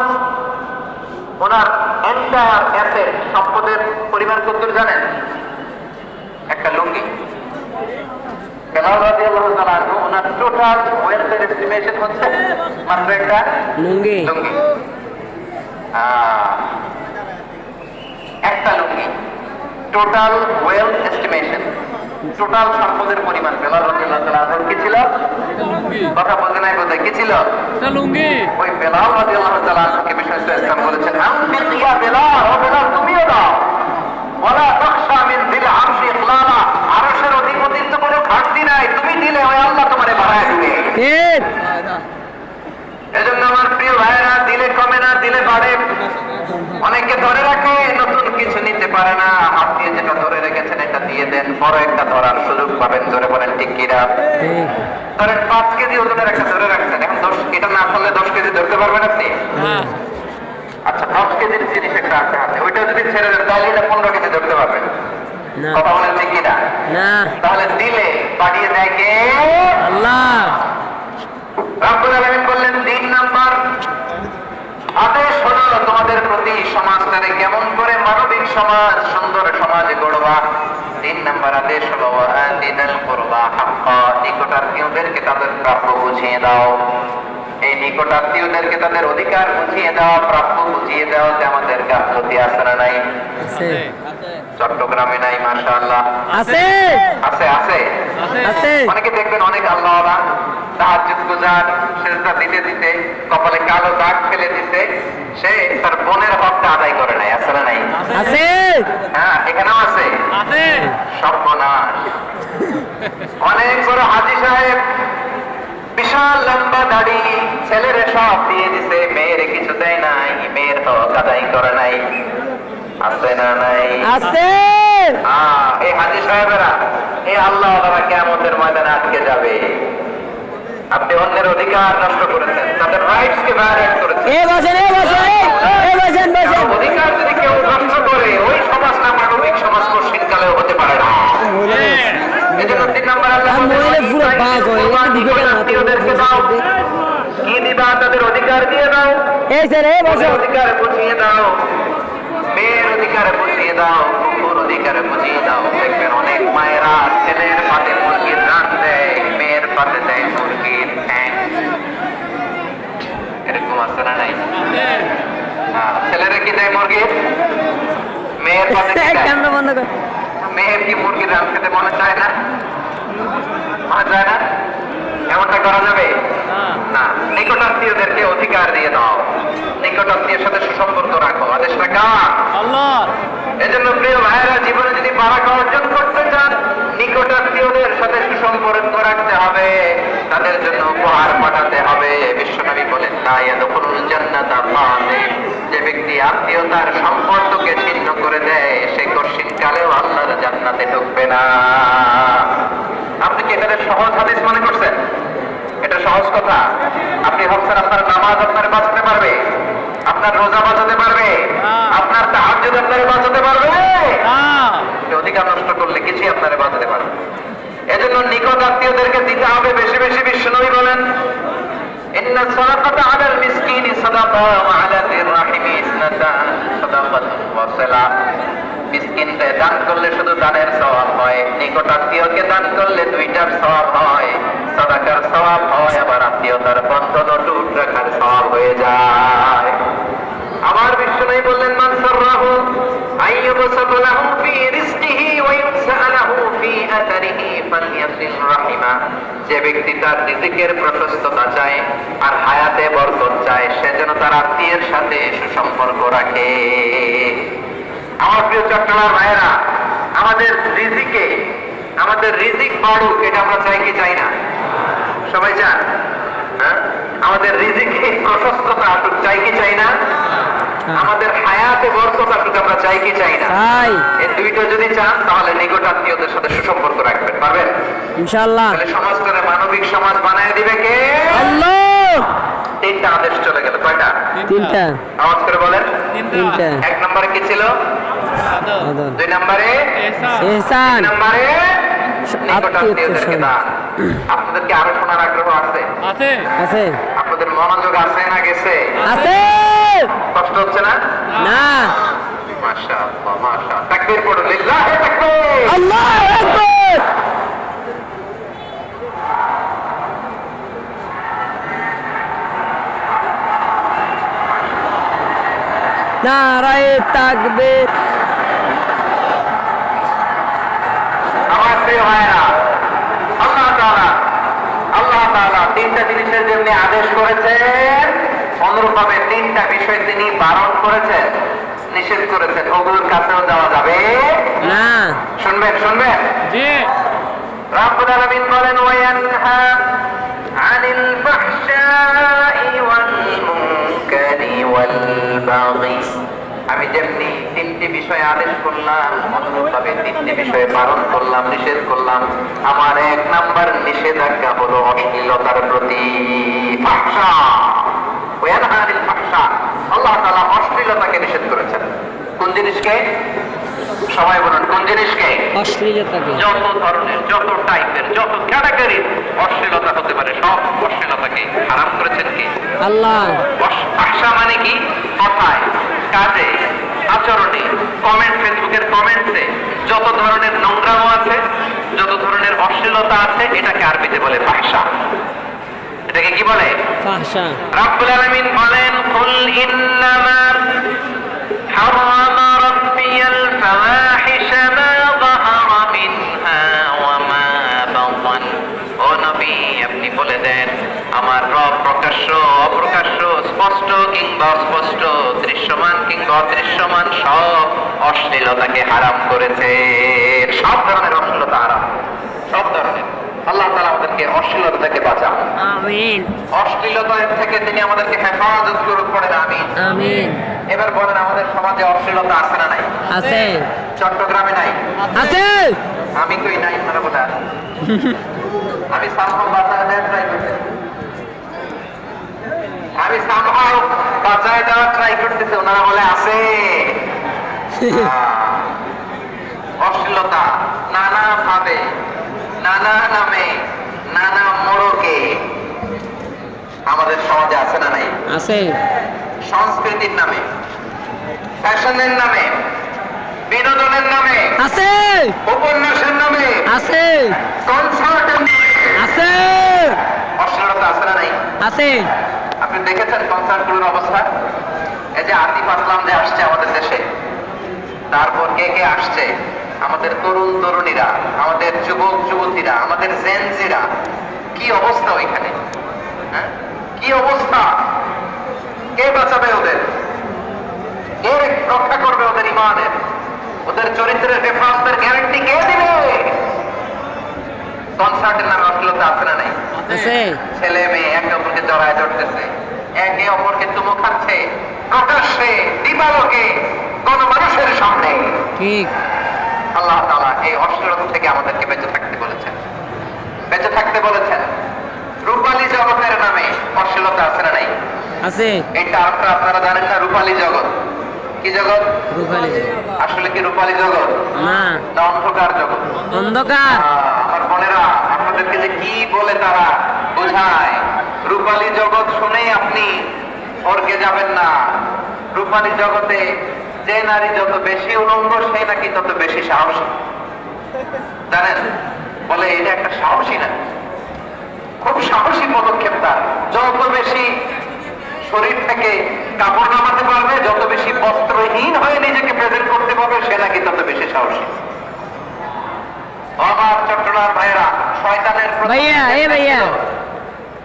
ওনার এন্টায়ার অ্যাসেট, সম্পদের পরিমাণ কত জানেন? একটা লুঙ্গি। বেলাল রাদিয়াল্লাহু তাআলা আনহু, ওনার টোটাল ওয়েলথের এস্টিমেশন হচ্ছে মাত্র একটা লুঙ্গি। লুঙ্গি। একটা লুঙ্গি। টোটাল ওয়েলথ এস্টিমেশন, টোটাল সম্পদের পরিমাণ বেলাল রাদিয়াল্লাহু তাআলা আনহু কি ছিল? কথা বলতে নাই বোধহয় কি ছিল? ওই বেলাল রাদিয়াল্লাহু তাআলা আনহুকে বিশ্বস্ত ইসলাম বলেছেন, আনফিক ইয়া বেলাল, ও বেলাল তুমিও দাও। ওয়ালা তাখশা মিন যিল আরশি ইখলালা, আরশের অধিপতির তো কোনো ঘাটতি নাই, তুমি দিলে ওই আল্লাহ তোমারে বাড়ায় দিবে। ঠিক। এজন্য আমার প্রিয় ভাইরা, দিলে কমে না, দিলে বাড়ে। অনেকে ধরে রাখে, নতুন কিছু নিতে পারে না, হাত দিয়ে যেটা ধরে রেখেছেন এটা দিয়ে দেন, বড় একটা ধরার সুযোগ পাবেন। জোরে বলেন ঠিক কিনা? ঠিক। ধরেন 5 কেজি ওজনের একটা ধরে রাখছেন, এখন 10 এটা না করলে 10 কেজি ধরতে পারবেন আপনি? আচ্ছা, 10 কেজির জিনিস একটা আছে হাতে, ওইটা যদি ছেড়ে দেন তাহলে এটা 15 কেজি ধরতে পারবেন। না। কথা বলেন ঠিক কিনা? না। তাহলে দিলে বাড়িয়ে দেয় কে? আল্লাহ। রব্বুল আলামিন বললেন 3 নাম্বার আদেশ হলো তোমাদের প্রতি সমাজটারে কেমন করে মানবিক সমাজ, সুন্দর সমাজ গড়বা। 3 নাম্বার আদেশ হলো ওয়াআতিনাল কুরবা হাক্কা, নিকটাত্মীয়দেরকে তাদের প্রাপ্য বুঝিয়ে দাও। এই নিকটাত্মীয়দেরকে তাদের অধিকার বুঝিয়ে দাও, প্রাপ্য বুঝিয়ে দাও। যে আমাদের গাফলতি আছে না নাই? আছে। চট্টগ্রামে নাই? মাশাআল্লাহ আছে। আছে আছে আছে। অনেকে দেখবেন অনেক আল্লাহওয়ালা, তাহাজ্জুদ গুজার, সিজদা দিতে দিতে কপালে কালো দাগ ফেলে দিতে, সে তার বোনের হকটা আদায় করে নাই। আছে না নাই? আছে। হ্যাঁ, এখানেও আছে। সর্বনাশ। অনেক বড় হাজী সাহেব, বিশাল লম্বা দাড়ি, ছেলেরে সব দিয়ে দিছে, মেয়েরে কিছু দেয় নাই, মেয়ের হক আদায় করে নাই। আছে না নাই? আছে। এই হাজী সাহেবেরা, এই আল্লাহ তারা কিয়ামতের ময়দানে আটকে যাবে। আপনি অন্যের অধিকার নষ্ট করেছেন, তাদের রাইটস কে ভায়োলেট করেছেন। এ বসেন, এ বসেন, এ বসেন, বসেন। কারো অধিকার যদি কেউ নষ্ট করে, ওই সমাজটা মানবিক সমাজ কোনদিনকালেও হতে পারে না। এজন্য 3 নাম্বার আল্লাহ আর বলেন, মহিলা পুরো বাজ হয়, এটা দিবে না, আত্মীয়দেরকে দাও। কি দিবা? তাদের অধিকার দিয়ে দাও। এই স্যার, এ বসেন। অধিকার বুঝিয়ে দাও, মেয়ের অধিকার বুঝিয়ে দাও, কুকুর অধিকার বুঝিয়ে দাও। দেখবেন অনেক মায়েরা ছেলের পাতে মুরগির রান দেয়, মেয়ের পাতে দেয় মুরগির ঠ্যাং। এরকম আছে না নাই? ছেলেরা কি দেয় মুরগির, মেয়ের পাতে কি দেয়? ক্যামেরা বন্ধ কর। মেয়ের কি মুরগির রান খেতে মনে চায় না? মনে চায় না? এমনটা করা যাবে না। নিকটাত্মীয়দেরকে অধিকার দিয়ে দাও, নিকটাত্মীয়ের সাথে সুসম্পর্ক রাখো। আদেশটা কার? আল্লাহ। এজন্য প্রিয় ভাইয়েরা, জীবনে যদি বারাকা অর্জন করতে চান, নিকটাত্মীয়দের সাথে সুসম্পর্ক রাখতে হবে, তাদের জন্য উপহার পাঠাতে হবে। বিশ্বনবী বলেন, লা ইয়াদখুলুল জান্নাতা ফাতিম, যে ব্যক্তি আত্মীয়তার সম্পর্ককে ছিন্ন করে দেয়, সে কশিনকালেও আল্লাহর জান্নাতে ঢুকবে না। আপনি কি এটা সহজ হাদিস মনে করছেন? এটা সহজ কথা। আপনি ভাবছেন আপনার নামাজ আপনার বাঁচাতে পারবে, আপনার রোজা বাঁচাতে পারবে, আপনার তাহাজ্জুদ আপনারে বাঁচাতে পারবে? অধিকার নষ্ট করলে কিছুই আপনারে বাঁচাতে পারবে। এজন্য নিকট আত্মীয়দেরকে দিতে হবে বেশি বেশি। বিশ্বনবী বলেন, ইন্না সাদাকাতা আলাল মিসকিনি সাদাকা ওয়া আলা যির রাহিমি ইসনাতান সাদাকাতুন ওয়া সালাহ। মিসকিনকে দান করলে শুধু দানের সওয়াব হয়, নিকট আত্মীয়কে দান করলে 2টার সওয়াব হয়, সাদাকার সওয়াব হয়, আবার আত্মীয়তার বন্ধন অটুট রাখার সওয়াব হয়ে যায়। আমার বিশ্বনবী বললেন, মান সাররাহু আইয়ুবসাতা লাহু ফি রিজকিহি ওয়া ইউসআ লাহু ফি আতারিহি ফালইয়াসিল রাহিমা। যে ব্যক্তি তার রিজিকের প্রশস্ততা চায় আর হায়াতে বরকত চায়, সে যেন তার আত্মীয়ের সাথে সুসম্পর্ক রাখে। আমার প্রিয় চট্টগ্রাম ভাইয়েরা, আমাদের রিজিক বাড়ুক, এটা আমরা চাই কি চাই না? সবাই চান? হ্যাঁ, আমাদের রিজিকে প্রশস্ততা আসুক, চাই কি চাই না? আমাদের হায়াতে বরকত আসুক, আমরা চাই কি চাই না? এই দুইটা যদি চান, তাহলে নিকট আত্মীয়দের সাথে সুসম্পর্ক রাখবেন, পারবেন ইনশাআল্লাহ। তাহলে সমাজটারে মানবিক সমাজ বানায় দিবে কে? আল্লাহ। 3টা আদেশ চলে গেল। কয়টা? 3টা। আওয়াজ করে বলেন। 3টা। 1 নম্বরে কি ছিল? 2 নম্বরে ইহসান। 3 নম্বরে নিকট আত্মীয়দেরকে আত্মীয়দের দান। আপনাদের কি আরো শোনার আগ্রহ আছে? আছে। আপনাদের মনোযোগ আছে না গেছে? আছে। কষ্ট হচ্ছে না? না। মাশাআল্লাহ, মাশাআল্লাহ। তাকবীর পড়ুন, লিল্লাহি তাকবীর। আল্লাহু আকবার। নারায়ে তাকবীর। আদেশ করেছেন, অনুরূপভাবে তিনটা বিষয় তিনি বারণ করেছেন, নিষেধ করেছেন। ওগুলোর কাছেও যাওয়া যাবে না। শুনবেন শুনবেন। জি। রাব্বুল আলামিন বলেন ওয়ায়ানহা আনিল ফাহশাই ওয়াল মুনকারি ওয়াল বাগি। আমি যেমনি তিনটি বিষয়ে আদেশ করলাম, অনুরূপভাবে তিনটি বিষয়ে বারণ করলাম, নিষেধ করলাম। আমার 1 নাম্বার নিষেধাজ্ঞা হলো অশ্লীলতার প্রতি। ফাহশা ওয়ায়ানহা আনিল ফাহশা, আল্লাহ তাআলা অশ্লীলতাকে নিষেধ করেছেন। কোন জিনিসকে? সবাই বলুন কোন জিনিসকে? অশ্লীলতাকে। যত ধরনের, যত টাইপের, যত ক্যাটাগরির অশ্লীলতা হতে পারে সব অশ্লীলতাকে হারাম করেছেন কি? আল্লাহ। ভাষা মানে কি? কথায়, কাজে, আচরণে, কমেন্ট, ফেসবুকের কমেন্টসে যত ধরনের নোংরামো আছে, যত ধরনের অশ্লীলতা আছে, এটাকে আরবিতে বলে ভাষা। এটাকে কি বলে? ফাহশা। রাব্বুল আলামিন বলেন কুল ইন্নামা হারামা রাব্বিয়াল ফাওয়াহিশা মা যাহারা মিনহা ওয়া মা বাতান। ও নবী, আপনি বলে দেন আমার রব প্রকাশ্য, অপ্রকাশ্য, স্পষ্ট কিংবা অস্পষ্ট, দৃশ্যমান কিংবা অদৃশ্যমান সব অশ্লীলতাকে হারাম করেছে। সব ধরনের অশ্লীলতা হারাম, সব ধরনের। আল্লাহ তাআলা আমাদেরকে অশ্লীলতা থেকে বাঁচান। আমিন। অশ্লীলতা থেকে তিনি আমাদেরকে হেফাজত করুন, পড়েন আমিন। আমিন। এবার বলেন আমাদের সমাজে অশ্লীলতা আছে না নাই? আছে। চট্টগ্রামে নাই? আছে। আমি কই নাই, আপনারা বলে আছেন। আমি সামহাও বাঁচায় দেওয়ার ট্রাই করতেছি, আমি সামহাও বাঁচায় দেওয়ার ট্রাই করতেছি, ওনারা বলে আছে। অশ্লীলতা নানা ভাবে, নানা নামে, নানা মোড়কে আমাদের সমাজে আছে না নাই? আছে। সংস্কৃতির নামে, ফ্যাশনের নামে, বিনোদনের নামে, আছে। উপন্যাসের নামে, আছে। কনসার্টের নামে আছে। অশ্লীলতা আছে না নাই? আছে। আপনি দেখেছেন কনসার্টগুলোর অবস্থা? এই যে আতিফ আসলাম যে আসছে আমাদের দেশে, তারপর কে কে আসছে, আমাদের তরুণ তরুণীরা, আমাদের যুবক যুবতীরা, আমাদের জেনজিরা, কি অবস্থা ওইখানে? হ্যাঁ, কি অবস্থা? কে বাঁচাবে ওদের? কে রক্ষা করবে ওদের ইমানের, ওদের চরিত্রের হেফাজতের গ্যারান্টি কে দিবে? কনসার্টের নামে অশ্লীলতা আছে না নাই? আছে। ছেলে মেয়ে একে অপরকে জড়ায় ধরতেছে, একে অপরকে চুমু খাচ্ছে, প্রকাশ্যে, দিবালোকে, কোন মানুষের সামনে। ঠিক। আল্লাহ তাআলা এই অশ্লীলতা থেকে আমাদেরকে বেঁচে থাকতে বলেছেন, বেঁচে থাকতে বলেছেন। রূপালী জগতের নামে অশ্লীলতা আছে না নাই? আছে। এটা আপনারা জানেন না? রূপালী জগৎ কি জগৎ? রূপালী। আসলে কি রূপালী জগৎ না। না অন্ধকার জগৎ? অন্ধকার। আমার বোনেরা, আপনাদেরকে যে কি বলে তারা বোঝায়, রূপালী জগৎ শুনেই আপনি স্বর্গে যাবেন না। রূপালী জগতে যে নারী যত বেশি উলঙ্গ, সে নাকি তত বেশি সাহসী। জানেন? বলে এটা একটা সাহসী না, খুব সাহসী পদক্ষেপ তার। যত বেশি শরীর থেকে কাপড় নামাতে পারবে, যত বেশি বস্ত্রহীন হয়ে নিজেকে প্রেজেন্ট করতে পারবে, সে নাকি তত বেশি সাহসী। আমার চট্টগ্রাম ভাইয়েরা, শয়তানের ভাইয়া, এ ভাইয়া,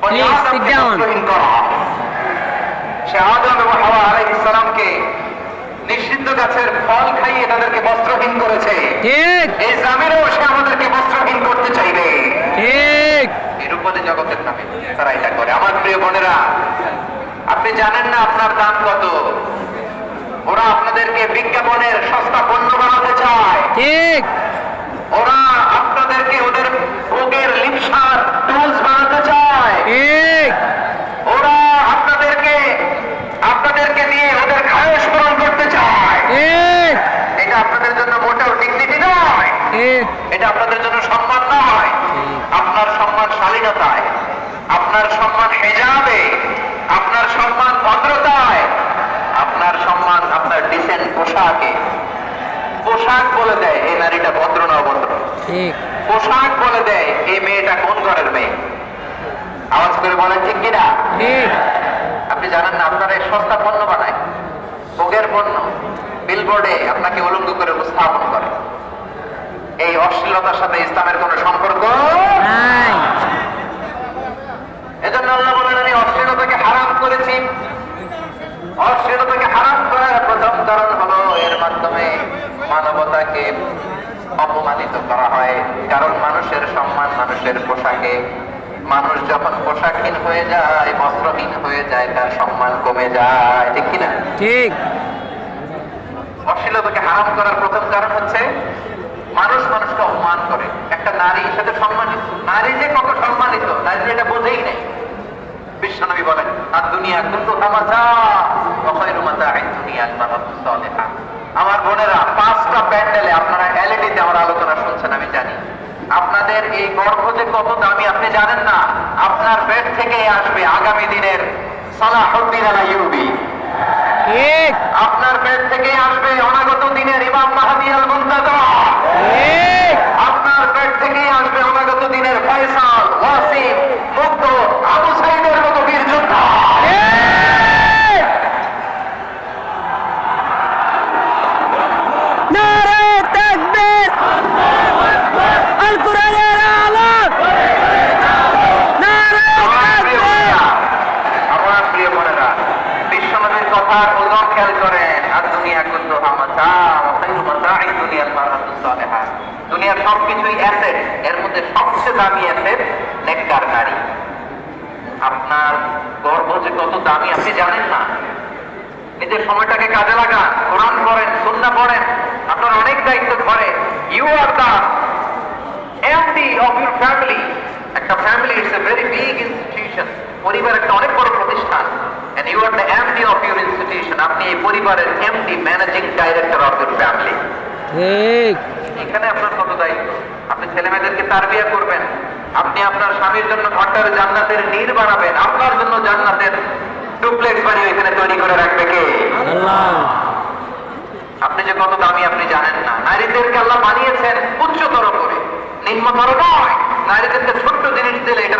please sit down. সে আদম এবং হাওয়া আলাইহিস সালামকে নিষিদ্ধ গাছের ফল খাইয়ে তাদেরকে বস্ত্রহীন করেছে। ঠিক। এই জামিনেও সে আমাদেরকে বস্ত্রহীন করতে চাইবে। ঠিক। এই রূপালী জগতের নামে তারা এটা করে। আমার প্রিয় বোনেরা, আপনি জানেন না আপনার দাম কত? ওরা আপনাদেরকে বিজ্ঞাপনের সস্তা পণ্য বানাতে চায়। ঠিক। ওরা আপনাদেরকে ওদের ভোগের লিপসার টুলস বানাতে চায়। ঠিক। ওরা আপনাদেরকে দিয়ে ওদের খায়েশ পূরণ করতে চায়। ঠিক। এটা আপনাদের জন্য মোটেও ডিগনিটি নয়, ঠিক। এটা আপনাদের জন্য সম্মান নয়। আপনার সম্মান শালীনতায়, আপনার সম্মান হেজাবে, আপনার সম্মান ভদ্রতায়, আপনার সম্মান আপনার ডিসেন্ট পোশাকে। পোশাক বলে দেয় এই নারীটা ভদ্র না অভদ্র। ঠিক। পোশাক বলে দেয় এই মেয়েটা কোন ঘরের মেয়ে। আওয়াজ করে বলেন ঠিক কিনা? ঠিক। আপনি জানেন না আপনারা এই সস্তা পণ্য বানায়, ভোগের পণ্য, বিলবোর্ডে আপনাকে উলঙ্গ করে উপস্থাপন করে। এই অশ্লীলতার সাথে ইসলামের কোন সম্পর্ক নাই। এজন্য আল্লাহ বলেন আমি করেছি। অশ্লীলতাকে হারাম করার প্রথম কারণ হলো এর মাধ্যমে মানবতাকে অপমানিত করা হয়। কারণ মানুষের সম্মান মানুষের পোশাকে। মানুষ যখন পোশাকহীন হয়ে যায়, বস্ত্রহীন হয়ে যায়, তার সম্মান কমে যায়, ঠিক কিনা? ঠিক। অশ্লীলতাকে হারাম করার প্রথম কারণ হচ্ছে মানুষ মানুষকে অপমান করে। একটা নারী সাথে সম্মানিত, নারী যে কত সম্মানিত নারী এটা বোঝেই নেই। বিশ্বনবী বলেন, আর দুনিয়া কুল্লু তামাশা ওয়া খায়রু মাতা'আদ দুনিয়া আল-মারআতুস সালিহা। আমার বোনেরা, 5টা প্যান্ডেলে আপনারা এলইডিতে আমার আলোচনা শুনছেন, আমি জানি। আপনাদের এই গর্ভ যে কত দামি আপনি জানেন না। আপনার পেট থেকে আসবে আগামী দিনের সালাহুদ্দিন আল-আইয়ুবী। ঠিক। আপনার পেট থেকে আসবে অনাগত দিনের ইমাম মাহদী আল-মুনতাযা। ঠিক। আপনার পেট থেকে আসবে অনাগত দিনের ফয়সাল, ওয়াসিম, মুগ্ধ, আবু সাইদের মতো বীর যোদ্ধা। ঠিক। নারে তাকবীর, আল কোরআনের আলো। নারে আমার প্রিয় তাকবীর। বোনেরা, আমার প্রিয় বোনেরা, বিশ্বনবীর কথার উল্লেখ খেয়াল করেন। আর দুনিয়া কুল্লুহা মাতা ওয়া খায়রু মাতা'আদ দুনিয়া আল-মারআতুস সালিহা। দুনিয়ার সবকিছুই অ্যাসেট, এর মধ্যে সবচেয়ে দামি অ্যাসেট নেককার নারী। আপনার গর্ভ যে কত দামি আপনি জানেন না। নিজের সময়টাকে কাজে লাগান, কোরআন পড়েন, সুন্নাহ পড়েন। আপনার অনেক দায়িত্ব ঘরে। You are the MD of your family. একটা family it's a very big institution. পরিবার একটা অনেক বড় প্রতিষ্ঠান। And you are the MD of your institution. আপনি এই পরিবারের MD, managing director of your family. ঠিক। এখানে আপনার কত দায়িত্ব। আপনি ছেলে মেয়েদেরকে তারবিয়া করবেন। আপনি আপনার স্বামীর জন্য ঘরটার জান্নাতের নীড় বানাবেন। আপনার জন্য জান্নাতের ডুপ্লেক্স বানিয়ে এখানে তৈরি করে রাখবে কে? আল্লাহ। আপনি যে কত দামি আপনি জানেন না। নারীদেরকে আল্লাহ বানিয়েছেন উচ্চতর করে, নিম্নতর নয়। নারীদেরকে ছোট্ট জিনিস দিলে এটা